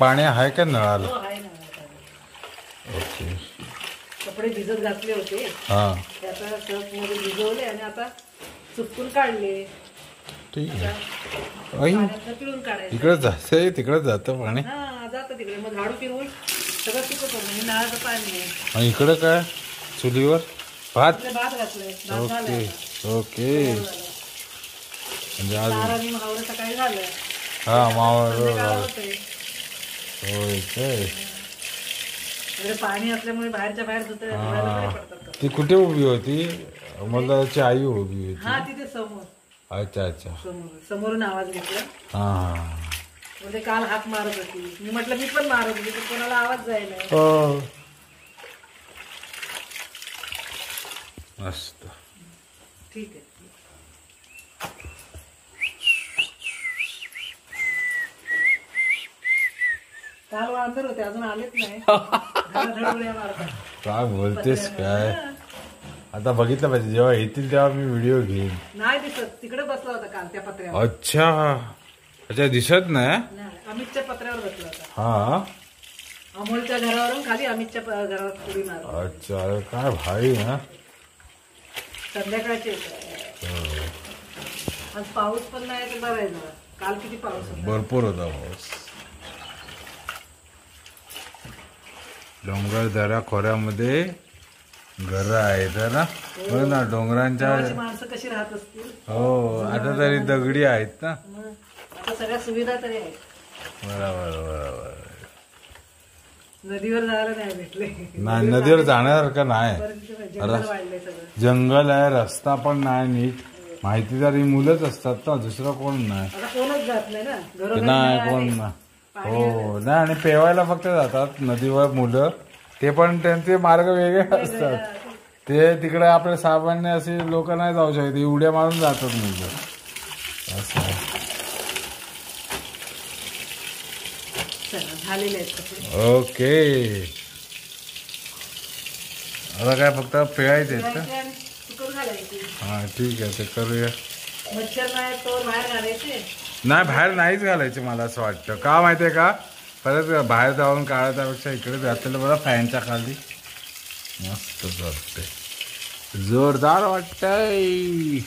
पाणी आहे का नळाला? हो आहे ना. ओके. कपडे भिजत घातले होते, हां ते आता सर्फमध्ये भिजवले आणि आता चुकून काढले. ठीक आहे. पाण्यातनं पिळून काढायचं. इकडे जायचंय, तिकडे जातं पाणी. हा जातं तिकडे, मग झाडू फिरवून सगळं सुकं करून हे नळाचं पाणी आहे. आणि इकडे काय चुलीवर भात? आपले भात घातलंय, भात ओके झालाय. ओके. म्हणजे आज आणि मावळं सकाळी झालं. हा मावळ संध्याकाळ होतंय. होय काय. इकडे पाणी असल्यामुळे बाहेरच्या बाहेर धुता धुवायला बरे पडतात. ती कुठे उभी होती? मुलाची आई उभी होती. हा तिथे समोर. अच्छा अच्छा. समोरून आवाज घेतला. हा म्हणजे काल हाक मारत होती, मी म्हटलं मी पण मारत होती, पण कोणाला आवाज जायला. हो. मस्त. ठीक आहे. काल वांदर होते, अजून आलेच नाही. धडधड मारतात. काय बोलतेस काय? आता बघितलं पाहिजे, जेव्हा येतील तेव्हा मी व्हिडिओ घेईन. नाही दिसत, तिकडे बसला होता काल त्या पत्र्यावर. अच्छा अच्छा, दिसत नाही. अमितच्या पत्र्यावर बसला होता. हा अमोलच्या घरावरून खाली अमितच्या घरावर उडी मारली. अच्छा, अरे काय भारी ना. संध्याकाळचे आज पाऊस पण नाही तर बरं आहे जरा. काल किती पाऊस होता. भरपूर होता पाऊस. डोंगर दऱ्या खोऱ्यामध्ये घर आहेत ना. बघ ना डोंगरांच्या. गावाची माणसं कशी राहत असतील. हो आता तरी दगडी आहेत ना. मग आता सगळ्या सुविधा तरी आहेत. बरोबर बरोबर. नदीवर जायला नाही भेटले. नाही नदीवर जाण्यासारखं नाही. जंगल वाढले सगळं. जंगल आहे, रस्ता पण नाही नीट. माहिती तर ही मुलंच असतात ना, दुसरं कोण नाही. आता कोणच जात नाही ना. नाही कोण नाही. हो नाही. आणि पेवायला फक्त जातात नदीवर मुलं. ते पण त्यांचे मार्ग वेगळे असतात. ते तिकडे आपले सामान्य असे लोक नाही जाऊ शकत, उड्या मारून जातात मुलं असं. झालेले आहेत. ओके. आता काय फक्त पिळायचे आहेत का? हा ठीक आहे, ते करूया. मच्छर नाही तो बाहेर घालायचे. नाही बाहेर नाहीच घालायचे मला असं वाटतं. का माहितीये का, परत बाहेर जाऊन काढण्यापेक्षा इकडे घातलेलं बरं फॅनच्या खाली. मस्त वाटतंय, जोरदार वाटतंय.